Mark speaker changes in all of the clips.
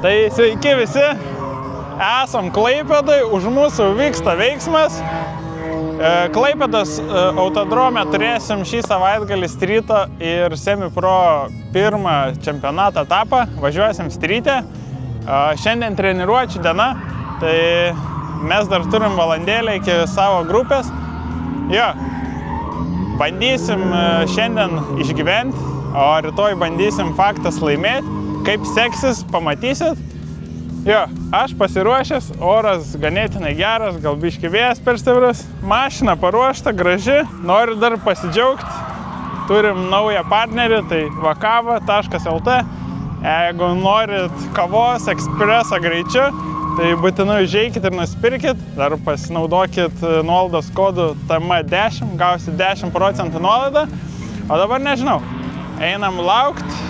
Speaker 1: Tai sveiki visi, esam Klaipėdoj, už mūsų vyksta veiksmas. Klaipėdos autodrome turėsim šį savaitgalį stryto ir semi-pro pirmą čempionato etapą, važiuosim stryte. Šiandien treniruočių diena, tai mes dar turim valandėlę iki savo grupės. Jo, bandysim šiandien išgyventi, o rytoj bandysim faktas laimėti. Kaip seksis, pamatysit. Jo, aš pasiruošęs, oras ganėtinai geras, gal biškį vėjas per stiprus. Mašina paruošta, graži, noriu dar pasidžiaugti. Turim naują partnerį, tai vakava.lt. Jeigu norit kavos ekspreso greičiu, tai būtinai užeikit ir nusipirkit. Dar pasinaudokit nuolaidos kodu TM10, gausit 10% nuolaidą. O dabar nežinau, einam laukt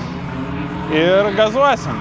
Speaker 1: ir gazuosim.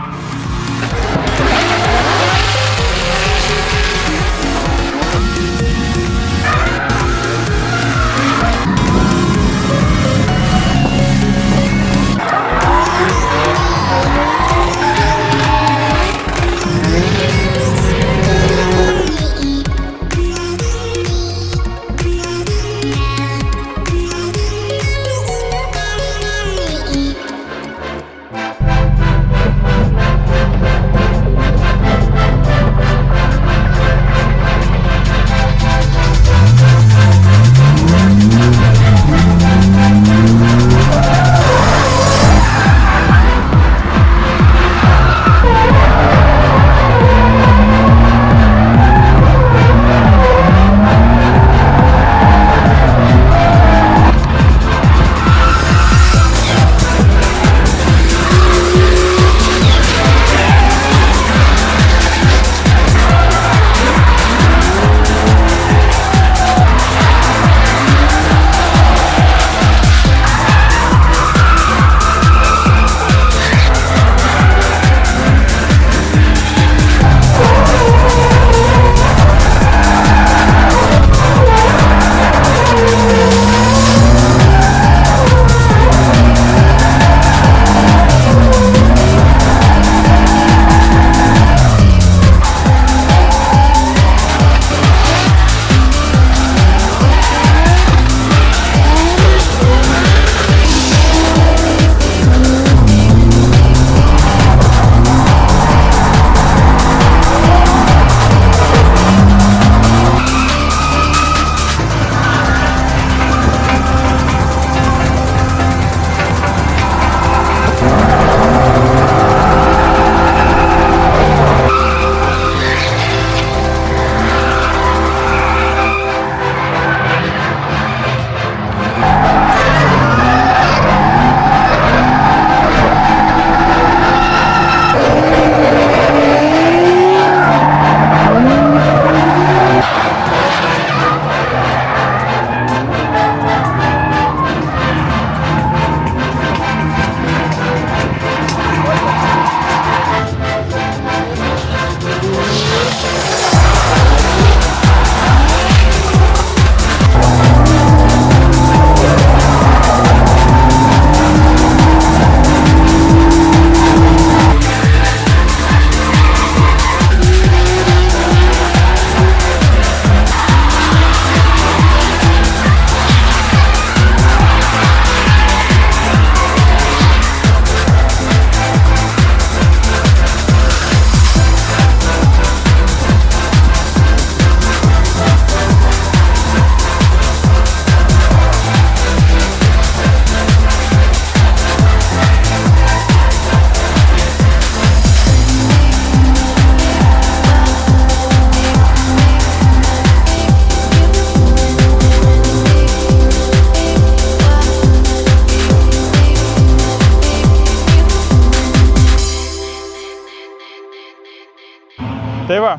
Speaker 1: Tai va,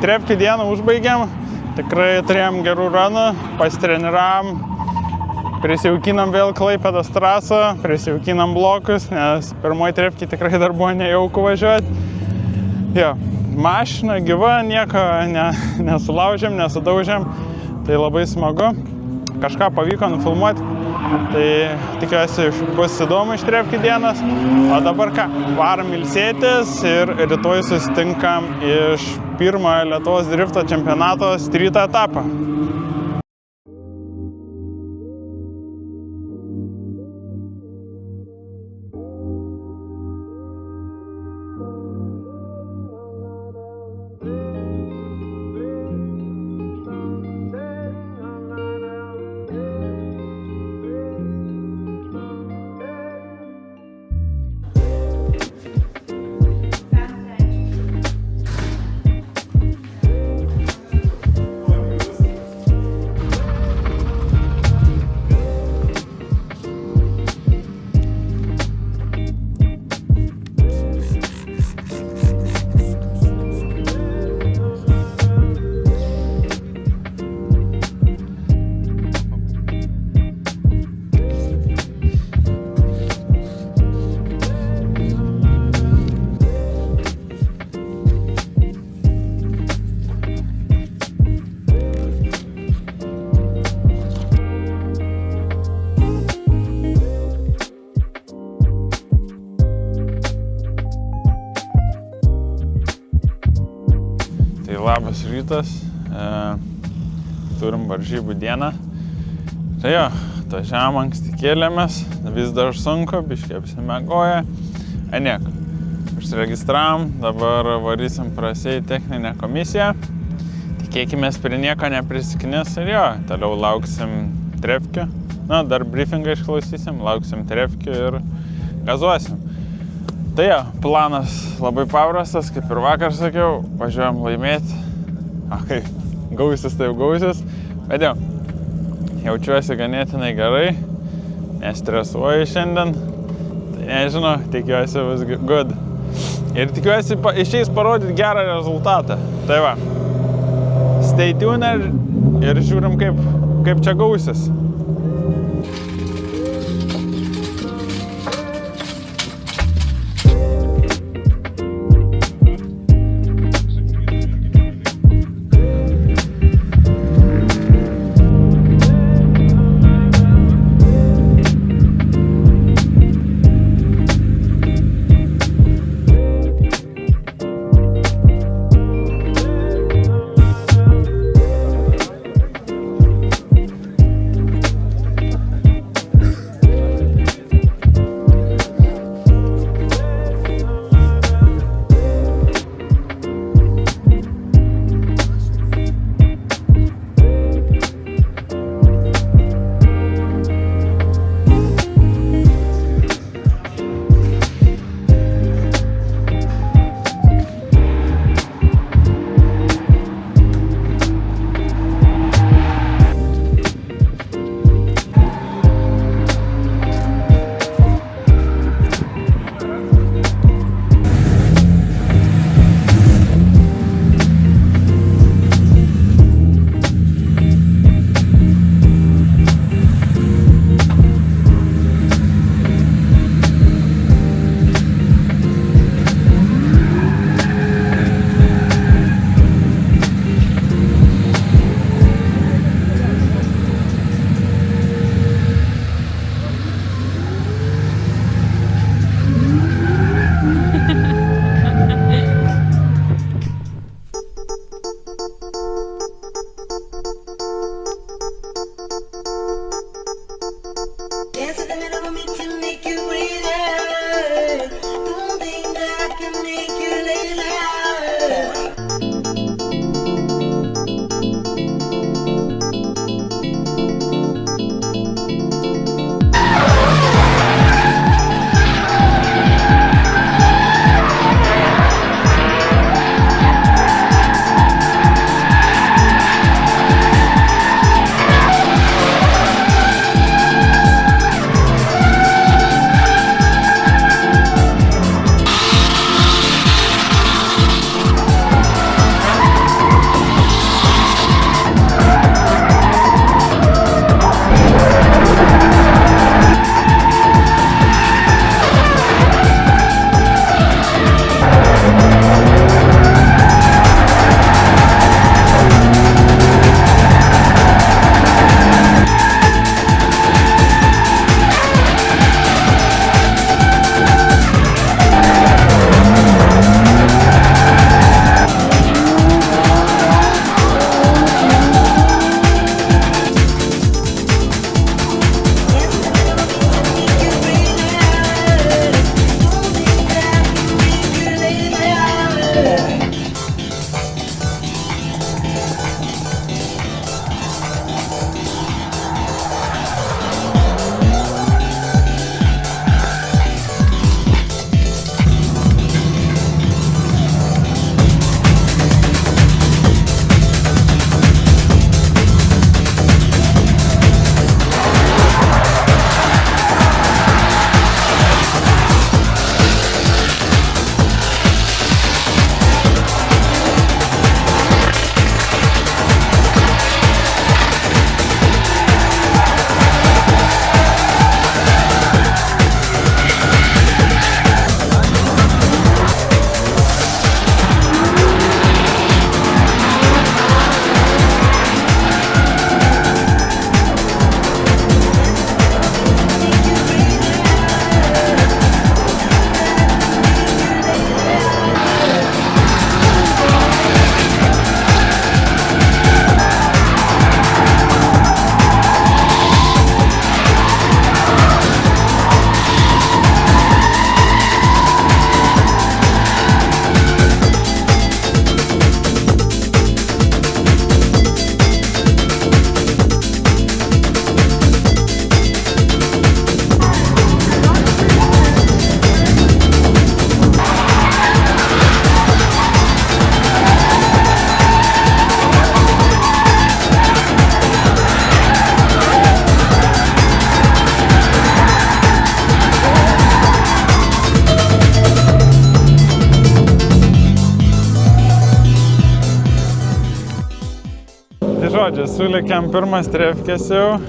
Speaker 1: trepkių dieną užbaigėm, tikrai turėjom gerų ranų, pasitreniram, prisijaukinam vėl Klaipėdos trasą, prisijaukinam blokus, nes pirmoji trepkį tikrai dar buvo nejauku važiuoti. Jo, mašina gyva, nieko nesulaužėm, nesudaužėm, tai labai smagu. kažką pavyko nufilmuoti. Tai tikiuosi bus įdomu iš Trefkių dienas. O dabar ką, varom ilsėtis ir rytoj susitinkam iš pirmojo Lietuvos drifto čempionato stryto etapą. Labas rytas, turim varžybų dieną. Tai jo, atvažiavom anksti kėlėmės, vis dar sunku, biškai apsimiegoję. Niek, užsiregistravom, dabar varysim prasėjai techninę komisiją. Tikėkimės prie nieko neprisiknis ir jo, toliau lauksim Trefkių. Na, dar briefingą išklausysim, lauksim Trefkių ir gazuosim. Tai jo, planas labai paprastas, kaip ir vakar sakiau, važiuojam laimėti. Kai gausis, tai jau gausis. Bet jau, jaučiuosi ganėtinai gerai, nestresuoju šiandien. Tai nežinau, tikiuosi bus good. Ir tikiuosi išeis parodyti gerą rezultatą. Tai va, stay tuned ir žiūrim, kaip čia gausis. žodžiu, sulėkiam pirmas trefkės jau.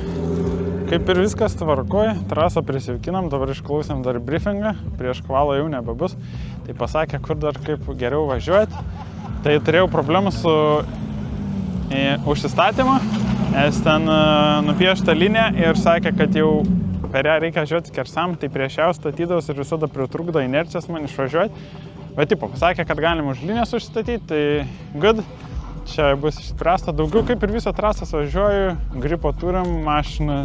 Speaker 1: Kaip ir viskas tvarkoj, trasą prisijaukinam, dabar išklausėm dar briefingą, prieš kvalą jau nebebus. Tai pasakė, kur dar kaip geriau važiuoti. Tai turėjau problemų su užsistatymu, nes ten nupiešta linija ir sakė, kad jau per ją reikia važiuoti skersam, tai prieš ją statydavus ir visada pritrukdo inercijas man išvažiuoti. Bet tipo, pasakė, kad galim už linijas užsistatyti, tai good. Čia bus išspręsta. Daugiau kaip ir visą trasą važiuoju, gripo turim, mašiną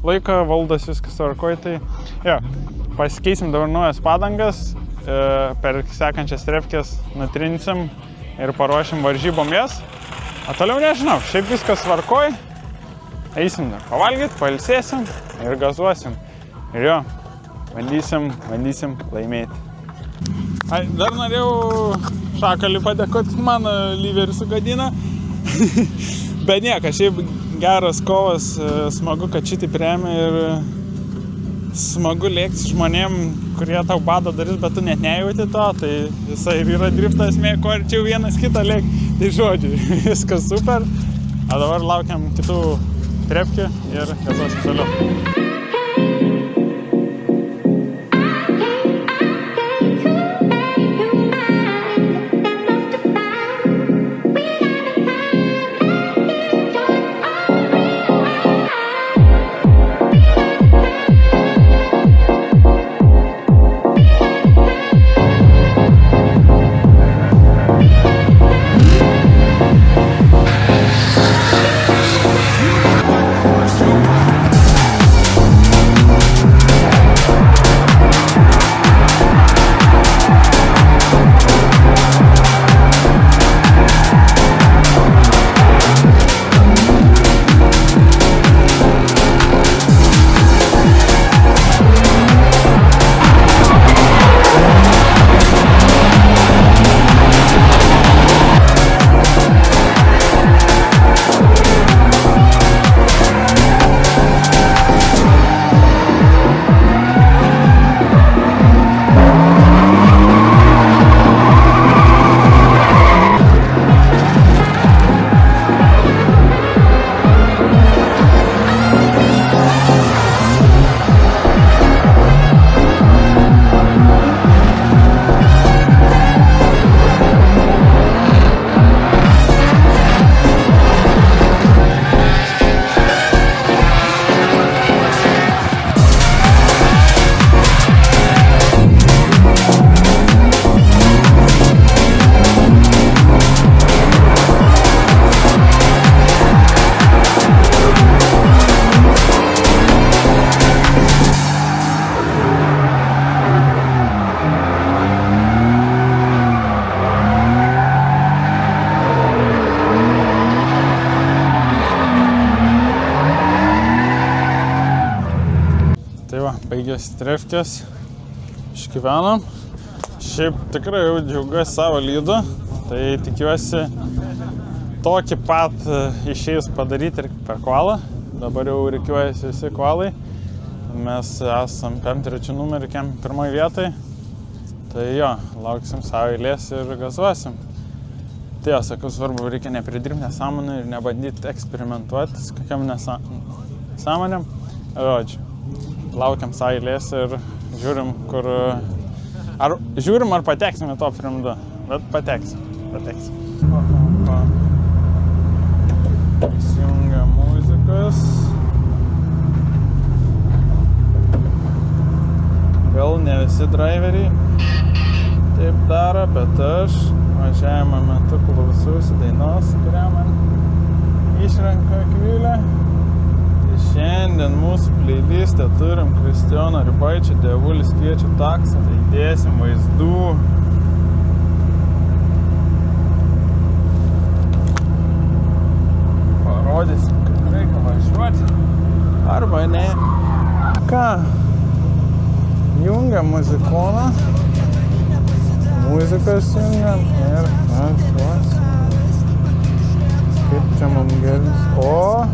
Speaker 1: laiką, valdas viskas tvarkoj, tai jo, pasikeisim dabar naujas padangas, per sekančias trefkės nutrinsim ir paruošim varžybom jas. O toliau nežinau, šiaip viskas tvarkoj, eisim dar pavalgyti, pailsėsim ir gazuosim. Ir jo, bandysim laimėti. Dar norėjau Šakalį padėkoti, mano lyverį sugadina. Bet nieko, šiaip geras kovas, smagu, kad šitaip remia ir smagu lėkti žmonėm, kurie tau bado darys, bet tu net nejauti to, tai visai ir yra drifto esmė, kuo arčiau vienas kitą lėkti. Tai žodžiu, viskas super. O dabar laukiam kitų trepkių ir gazuosim toliau. Baigėsi trefkės, išgyvenom. Šiaip tikrai jau džiaugiuosi savo lydu, tai tikiuosi tokį pat išėjus padaryti ir per kvalą. Dabar jau rikiuojasi visi kvalai. Mes esam PM3 numerį, pirmoje vietoje. Tai jo, lauksim savo eilės ir gazuosim. Tai jo, sakau, svarbu, reikia nepridirbti nesąmonę ir nebandyti eksperimentuoti su kokiam nesąmonėm. Žodžiu. Laukiam savo eilės ir žiūrim, ar pateksim į top rim 2, bet pateksim. Įsijungia muzikas. Gal ne visi driveriai taip daro, bet aš važiavimo metu klausiausi dainos, kurią man išrenka Akvilė. Šiandien mūsų playlistę turim Kristijono Ribaičio Dievulis kviečia taksą, tai dėsim vaizdų. Parodysim, kaip reikia važiuoti. Arba ne. Ką? Jungiam muzikoną. Muzikas jungiam ir važiuosim. Kaip čia mums geris. O!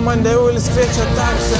Speaker 1: Man Dievulis kviečia taksą.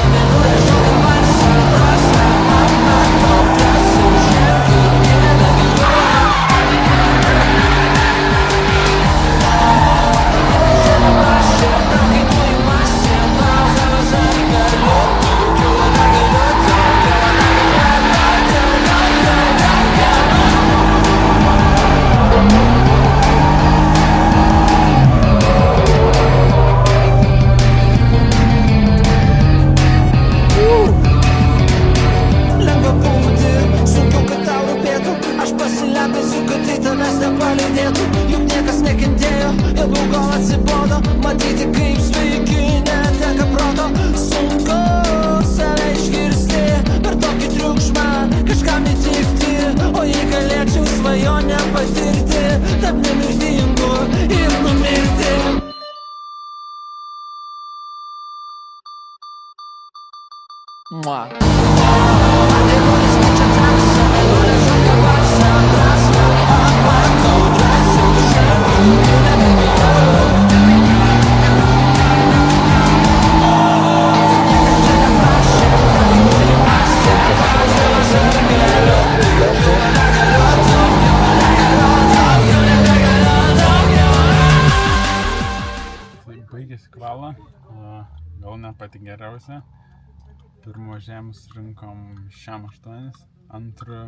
Speaker 2: Roma.
Speaker 1: Baigėsi kvalą, gal ne pati geriausia. Pirmo žemės rinkom šiam 8, antrą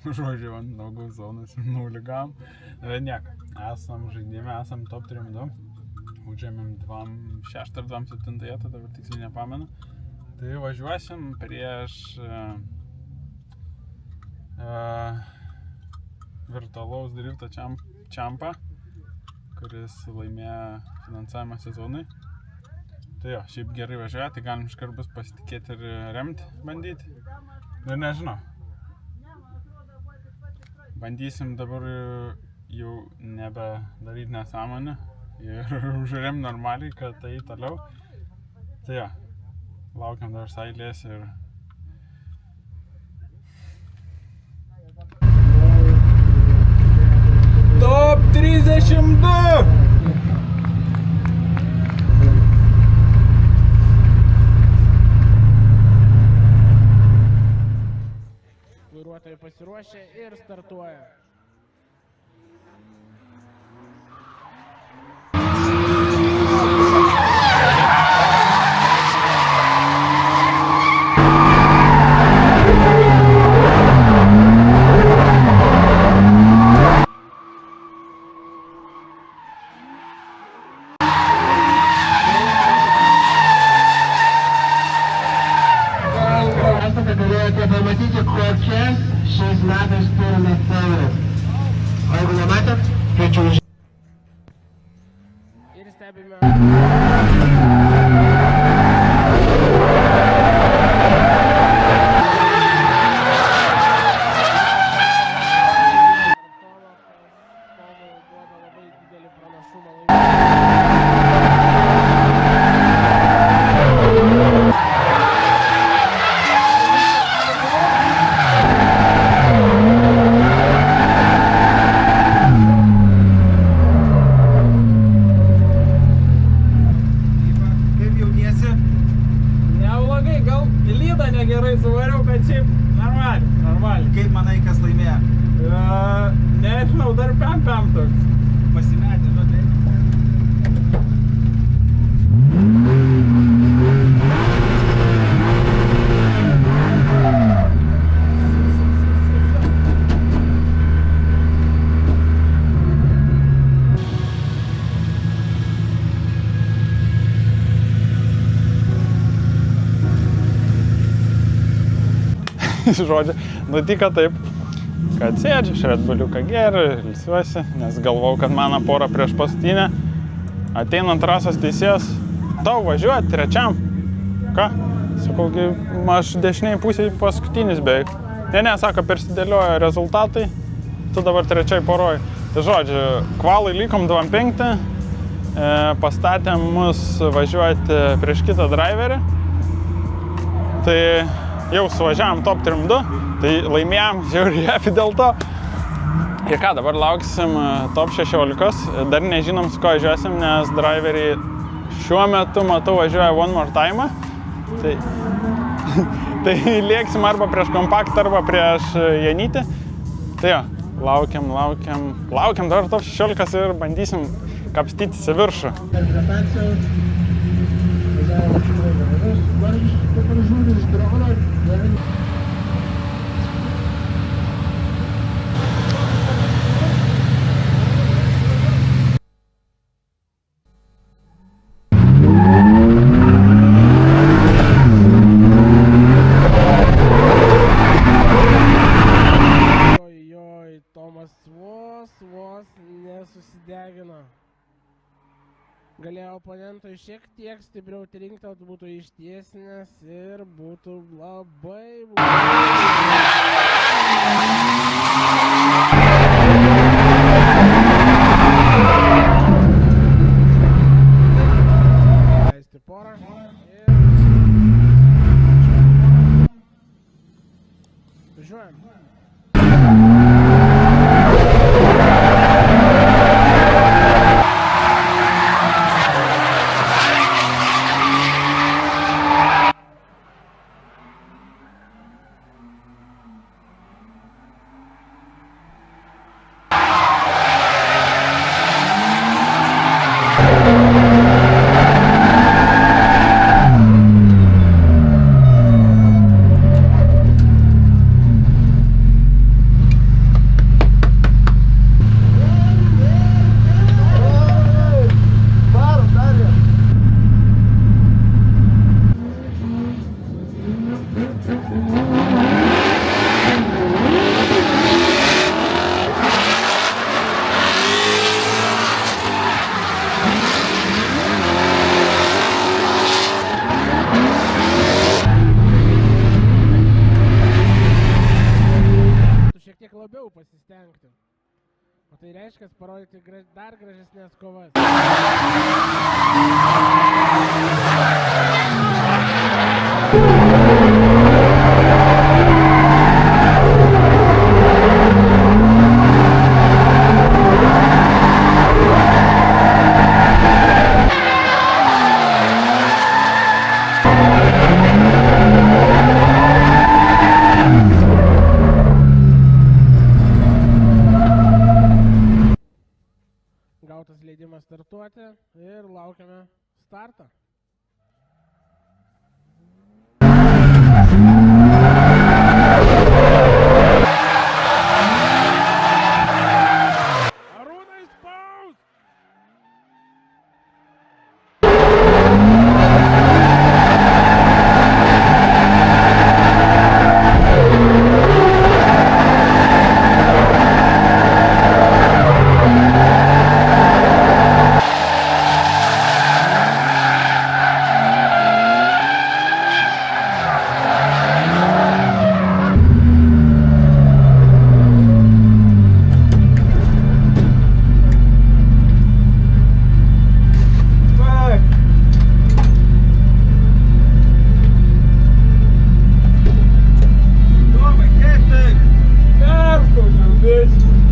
Speaker 1: žodžiu ant naugų zonas 0 gavom. Nieko, esam žaidime, esam top 3-2. Užėmėm 2-6 ar 2-7 vietą, dabar tiksliai nepamenu. Tai važiuosim prieš virtualaus drifto čempą, kuris laimėjo finansavimą sezonui. Tai jo, šiaip gerai važiuoja, tai galim iškart bus pasitikėti ir remti, bandyti. Ir nežinau. Bandysim dabar jau nebe daryti nesąmonę ir užrem normaliai, kad tai toliau. Tai jo, laukiam dar sailės ir... Top 32!
Speaker 3: Vairuotojai pasiruošę ir startuoja.
Speaker 4: Pamatyti, kokias šiais metais turime favorus. O jeigu nematėt, kviečiu už...
Speaker 3: Ir stebime.
Speaker 1: Gerai suvariau, bet šiaip normaliai.
Speaker 5: Kaip manai, kas laimėjo?
Speaker 1: Nežinau, dar pem toks.
Speaker 5: Pasimetė, žodžiai.
Speaker 1: Žodžiu, nutika taip, kad sėdžiu, aš Red Bulliuką geriu ir ilsiuosi, nes galvau, kad mano pora prieš paskutinę. Ateina trasos teisėjas, tau važiuoti trečiam. Ką? Sakau, aš dešiniai pusėje paskutinis beveik. Ne, sako, persidėliojo rezultatai, tu dabar trečiai poroj. Tai žodžiu, kvalai likom 2-5, pastatėm mus važiuoti prieš kitą driverį. Tai jau suvažiavam top 3-2, tai laimėjom, žiauriai happy dėl to. Ir ką, dabar lauksim top 16, dar nežinom, su ko važiuosim, nes driveriai šiuo metu, matau, važiuoja One More Time. Tai lėksim arba prieš Kompaktą, arba prieš Janytį. Tai jo, laukiam dabar top 16 ir bandysim kapstytis į viršų.
Speaker 3: Tomas vos nesusidegino. Galėjo oponentui šiek tiek stipriau trinkti, būtų ištiesinęs ir būtų labai... Leisti porą ir... Važiuojam. Šiek tiek labiau pasistengti. O tai reiškia parodyti dar gražesnės kovas. Gautas leidimas startuoti ir laukiame startą. Arūnai spaus!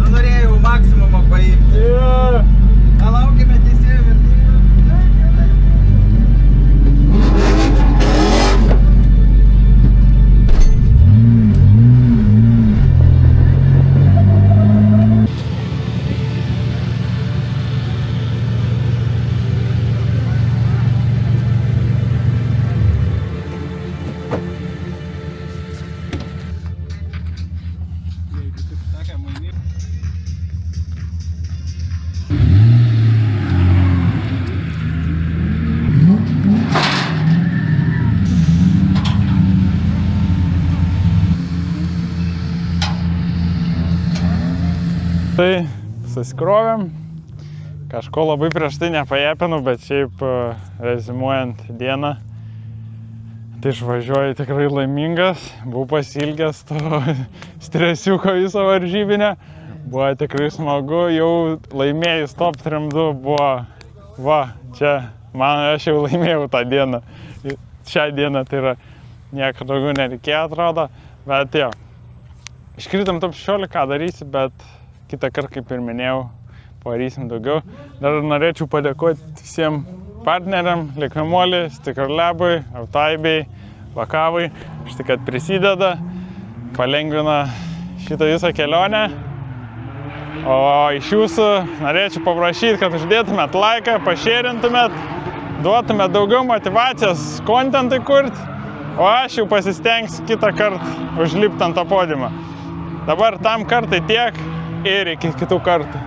Speaker 5: Norėjau maksimumą paimti. Nelaukime teisėjų vertybę. Jeigu taip sakė, mainį.
Speaker 1: Tai susikrovėm, kažko labai prieš tai nepajepinu, bet šiaip rezimuojant dieną, tai išvažiuoju tikrai laimingas, buvau pasilgęs to stresiuko viso varžybinę, buvo tikrai smagu, jau laimėjus top 3-2 buvo, va, čia, aš jau laimėjau tą dieną, šią dieną tai yra nieko daugiau nereikėjo atrodo, bet jo, iškritom top 16, ką darysi, bet kitą kartą, kaip ir minėjau, pavarysim daugiau. Dar norėčiau padėkoti visiems partneriam, Likvimuoliui, Sticker Labui, Autaibei, Vakavai, štai kad prisideda, palengvina šitą visą kelionę. O iš jūsų norėčiau paprašyti, kad uždėtumėt laiką, pašėrintumėt, duotumėt daugiau motivacijos kontentui kurti, o aš jau pasistengsiu kitą kartą užlipti ant to podiumą. Dabar tam kartai tiek ir iki kitų kartų.